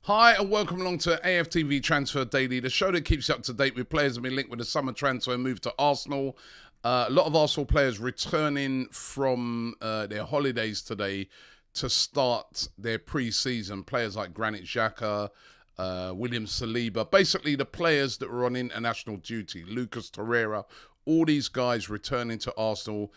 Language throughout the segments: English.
Hi and welcome along to AFTV Transfer Daily, the show that keeps you up to date with players and been linked with the summer transfer move to Arsenal. A lot of Arsenal players returning from their holidays today to start their pre-season. Players like Granit Xhaka, William Saliba, basically the players that were on international duty. Lucas Torreira, all these guys returning to Arsenal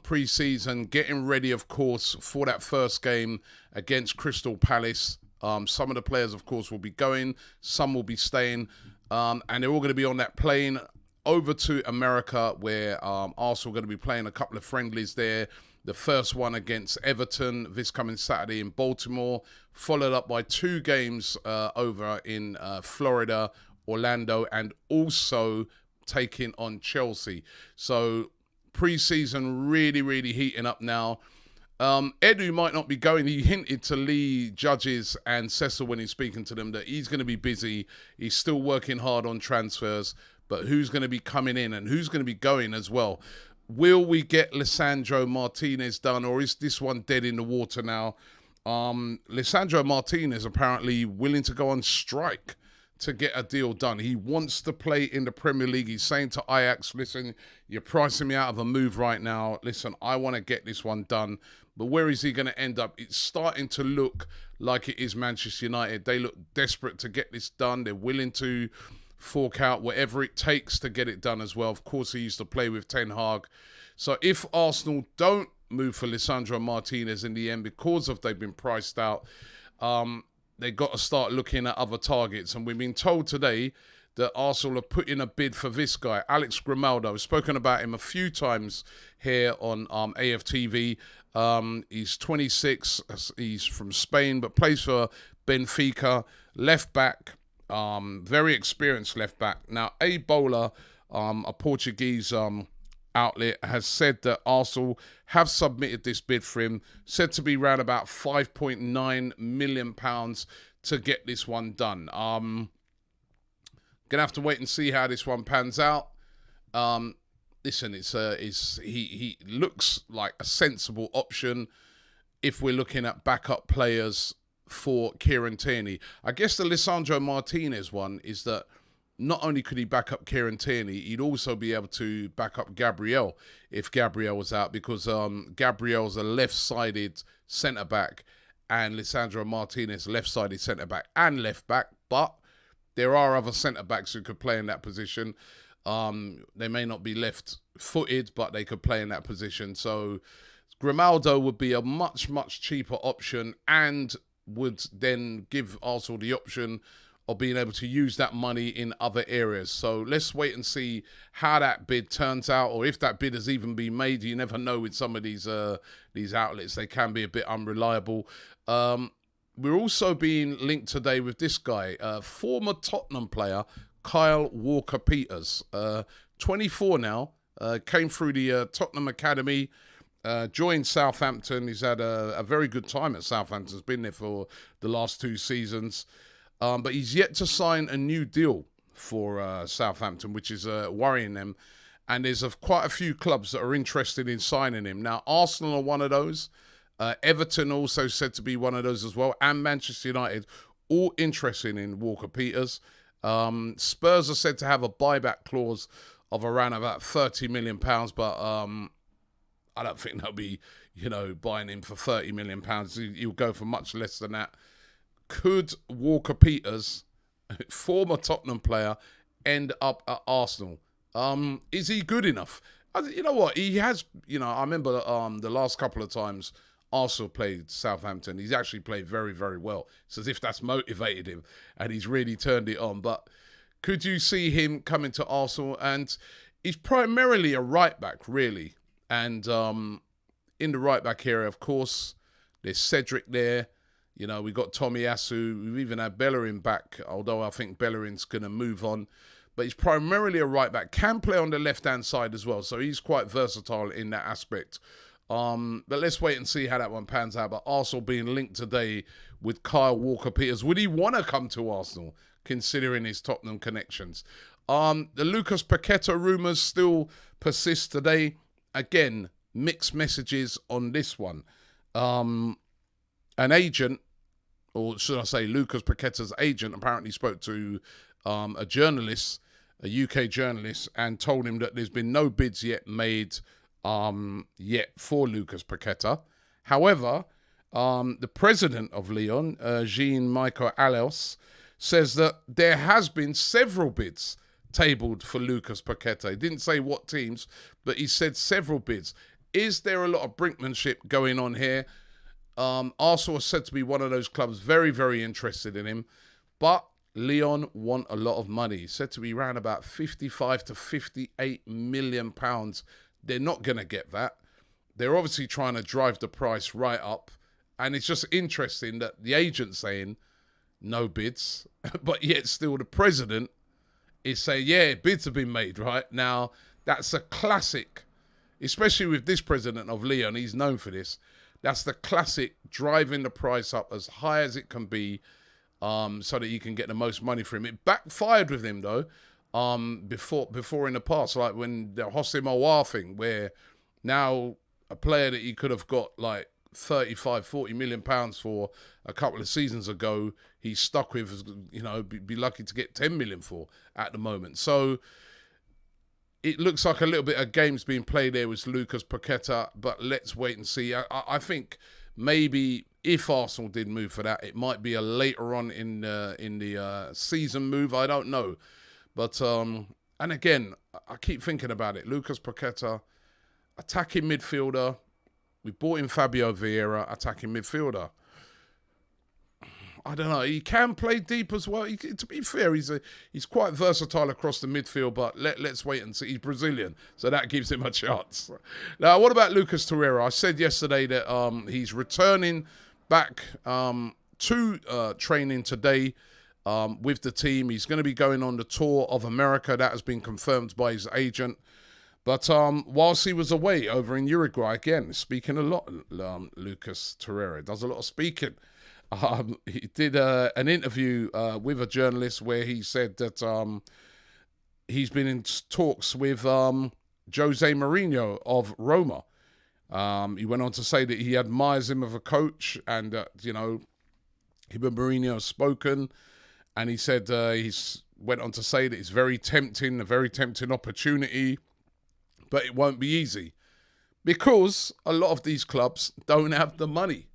pre-season, getting ready, of course, for that first game against Crystal Palace. Some of the players, of course, will be going. Some will be staying. And they're all going to be on that plane over to America where Arsenal are going to be playing a couple of friendlies there. The first one against Everton this coming Saturday in Baltimore, followed up by two games over in Florida, Orlando, and also taking on Chelsea. So pre-season really, really heating up now. Edu might not be going. He hinted to Lee, Judges, and Cecil when he's speaking to them that he's going to be busy. He's still working hard on transfers, but who's going to be coming in and who's going to be going as well? Will we get Lisandro Martinez done, or is this one dead in the water now? Lisandro Martinez apparently willing to go on strike to get a deal done. He wants to play in the Premier League. He's saying to Ajax, listen, you're pricing me out of a move right now. Listen, I want to get this one done. But where is he going to end up? It's starting to look like it is Manchester United. They look desperate to get this done. They're willing to fork out whatever it takes to get it done as well. Of course, he used to play with Ten Hag. So if Arsenal don't move for Lisandro Martinez in the end because of they've been priced out, they've got to start looking at other targets. And we've been told today that Arsenal have put in a bid for this guy, Alex Grimaldo. I've spoken about him a few times here on AFTV. He's 26. He's from Spain, but plays for Benfica. Left back, very experienced left back. Now, A Bola, a Portuguese outlet, has said that Arsenal have submitted this bid for him, said to be around about £5.9 million to get this one done. Gonna have to wait and see how this one pans out. Listen, he looks like a sensible option if we're looking at backup players for Kieran Tierney. I guess the Lisandro Martinez one is that not only could he back up Kieran Tierney, he'd also be able to back up Gabriel if Gabriel was out, because Gabriel's a left-sided centre-back and Lisandro Martinez left-sided centre-back and left-back, but there are other centre-backs who could play in that position. They may not be left-footed, but they could play in that position. So Grimaldo would be a much, much cheaper option and would then give Arsenal the option of being able to use that money in other areas. So let's wait and see how that bid turns out, or if that bid has even been made. You never know with some of these outlets. They can be a bit unreliable. We're also being linked today with this guy, former Tottenham player, Kyle Walker-Peters. 24 now, came through the Tottenham Academy, joined Southampton. He's had a very good time at Southampton. He's been there for the last 2 seasons. But he's yet to sign a new deal for Southampton, which is worrying them. And there's quite a few clubs that are interested in signing him. Now, Arsenal are one of those. Everton also said to be one of those as well. And Manchester United, all interested in Walker-Peters. Spurs are said to have a buyback clause of around about £30 million. But I don't think they'll be, buying him for £30 million. He'll go for much less than that. Could Walker-Peters, former Tottenham player, end up at Arsenal? Is he good enough? You know what? He has, I remember the last couple of times Arsenal played Southampton. He's actually played very, very well. It's as if that's motivated him and he's really turned it on. But could you see him coming to Arsenal? And he's primarily a right-back, really. And in the right-back area, of course, there's Cedric there. We've got Tomiyasu. We've even had Bellerin back, although I think Bellerin's going to move on. But he's primarily a right back. Can play on the left-hand side as well. So he's quite versatile in that aspect. But let's wait and see how that one pans out. But Arsenal being linked today with Kyle Walker-Peters. Would he want to come to Arsenal, considering his Tottenham connections? The Lucas Paqueta rumours still persist today. Again, mixed messages on this one. An agent or should I say Lucas Paqueta's agent, apparently spoke to a journalist, a UK journalist, and told him that there's been no bids yet made yet for Lucas Paqueta. However, the president of Lyon, Jean-Michel Allos, says that there has been several bids tabled for Lucas Paqueta. He didn't say what teams, but he said several bids. Is there a lot of brinkmanship going on here? Arsenal is said to be one of those clubs very, very interested in him, but Lyon want a lot of money. Said to be around about 55 to 58 million pounds. They're not going to get that. They're obviously trying to drive the price right up, and it's just interesting that the agent's saying no bids, but yet still the president is saying, yeah, bids have been made, right? Now, that's a classic, especially with this president of Lyon, he's known for this. That's the classic driving the price up as high as it can be so that you can get the most money for him. It backfired with him, though, before in the past, like when the Hossein Mawar thing, where now a player that he could have got like 35, 40 million pounds for a couple of seasons ago, he's stuck with, be lucky to get 10 million for at the moment. So it looks like a little bit of games being played there with Lucas Paqueta, but let's wait and see. I think maybe if Arsenal did move for that, it might be a later on in the season move. I don't know. But, and again, I keep thinking about it. Lucas Paqueta, attacking midfielder. We bought in Fabio Vieira, attacking midfielder. I don't know. He can play deep as well. To be fair, he's quite versatile across the midfield, but let's wait and see. He's Brazilian, so that gives him a chance. Now, what about Lucas Torreira? I said yesterday that he's returning back to training today with the team. He's going to be going on the tour of America. That has been confirmed by his agent. But whilst he was away over in Uruguay, again, speaking a lot, Lucas Torreira does a lot of speaking. He did an interview with a journalist where he said that he's been in talks with Jose Mourinho of Roma. He went on to say that he admires him as a coach, and him and Mourinho have spoken. And he said he's went on to say that it's a very tempting opportunity, but it won't be easy because a lot of these clubs don't have the money.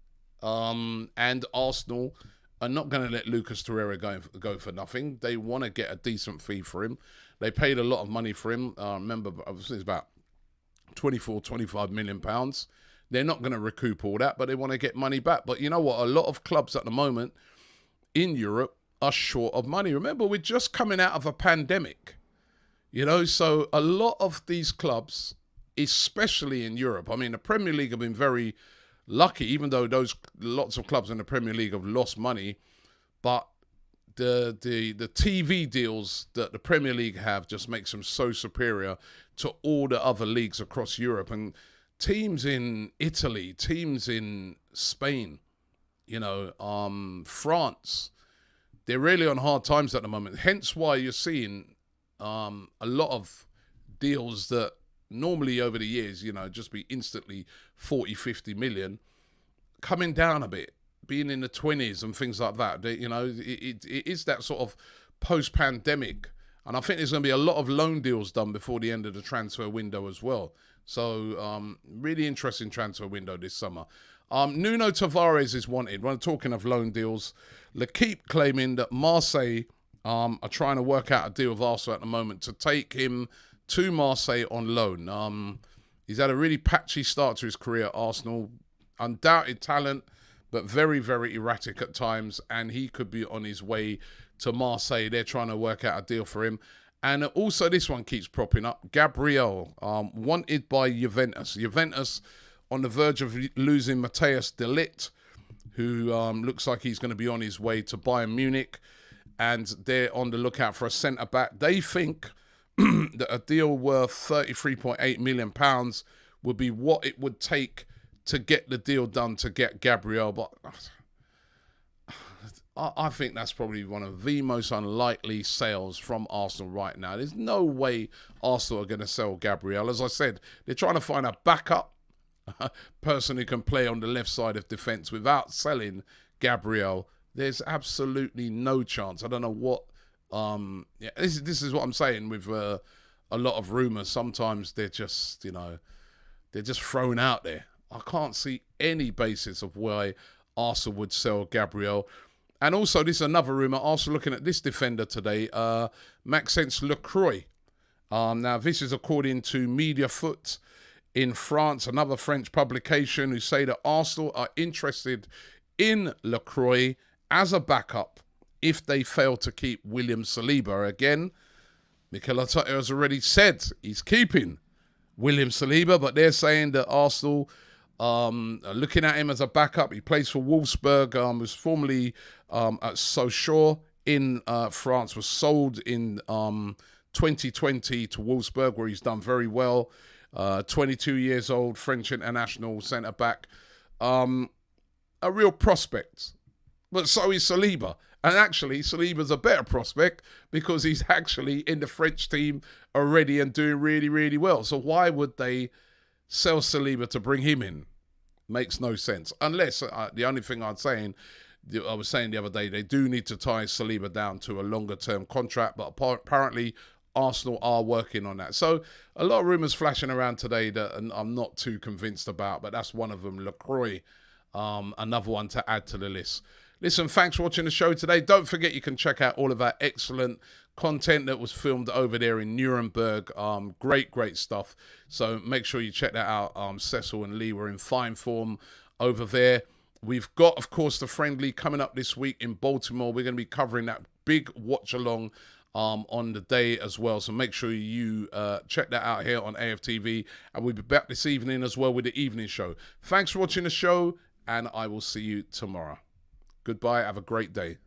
And Arsenal are not going to let Lucas Torreira go for nothing. They want to get a decent fee for him. They paid a lot of money for him. Remember, it's about 24, 25 million pounds. They're not going to recoup all that, but they want to get money back. But you know what? A lot of clubs at the moment in Europe are short of money. Remember, we're just coming out of a pandemic. So a lot of these clubs, especially in Europe, I mean, the Premier League have been very lucky, even though lots of clubs in the Premier League have lost money, but the TV deals that the Premier League have just makes them so superior to all the other leagues across Europe. And teams in Italy, teams in Spain, France, they're really on hard times at the moment. Hence why you're seeing a lot of deals that normally over the years, just be instantly 40, 50 million, coming down a bit, being in the 20s and things like that. It is that sort of post-pandemic. And I think there's going to be a lot of loan deals done before the end of the transfer window as well. So really interesting transfer window this summer. Nuno Tavares is wanted. When talking of loan deals, L'Equipe claiming that Marseille are trying to work out a deal with Arsenal at the moment to take him to Marseille on loan. He's had a really patchy start to his career at Arsenal. Undoubted talent, but very, very erratic at times. And he could be on his way to Marseille. They're trying to work out a deal for him. And also this one keeps propping up. Gabriel, wanted by Juventus. Juventus on the verge of losing Matthias de Ligt, who looks like he's going to be on his way to Bayern Munich. And they're on the lookout for a centre-back. They think that a deal worth £33.8 million would be what it would take to get the deal done to get Gabriel. But I think that's probably one of the most unlikely sales from Arsenal right now. There's no way Arsenal are going to sell Gabriel. As I said, they're trying to find a backup person who can play on the left side of defence without selling Gabriel There's absolutely no chance. I don't know what. Yeah, this is what I'm saying with a lot of rumours. Sometimes they're just, they're just thrown out there. I can't see any basis of why Arsenal would sell Gabriel. And also, this is another rumour. Arsenal looking at this defender today, Maxence Lacroix. Now, this is according to Media Foot in France, another French publication, who say that Arsenal are interested in Lacroix as a backup if they fail to keep William Saliba. Again, Mikel Arteta has already said he's keeping William Saliba, but they're saying that Arsenal are looking at him as a backup. He plays for Wolfsburg, was formerly at Sochaux in France, was sold in 2020 to Wolfsburg, where he's done very well. 22 years old, French international centre-back. A real prospect. But so is Saliba. And actually, Saliba's a better prospect because he's actually in the French team already and doing really, really well. So why would they sell Saliba to bring him in? Makes no sense. Unless, the only thing I was saying the other day, they do need to tie Saliba down to a longer-term contract, but apparently Arsenal are working on that. So a lot of rumours flashing around today that I'm not too convinced about, but that's one of them, Lacroix, another one to add to the list. Listen, thanks for watching the show today. Don't forget you can check out all of our excellent content that was filmed over there in Nuremberg. Great stuff. So make sure you check that out. Cecil and Lee were in fine form over there. We've got, of course, the friendly coming up this week in Baltimore. We're going to be covering that big watch-along on the day as well. So make sure you check that out here on AFTV. And we'll be back this evening as well with the evening show. Thanks for watching the show, and I will see you tomorrow. Goodbye. Have a great day.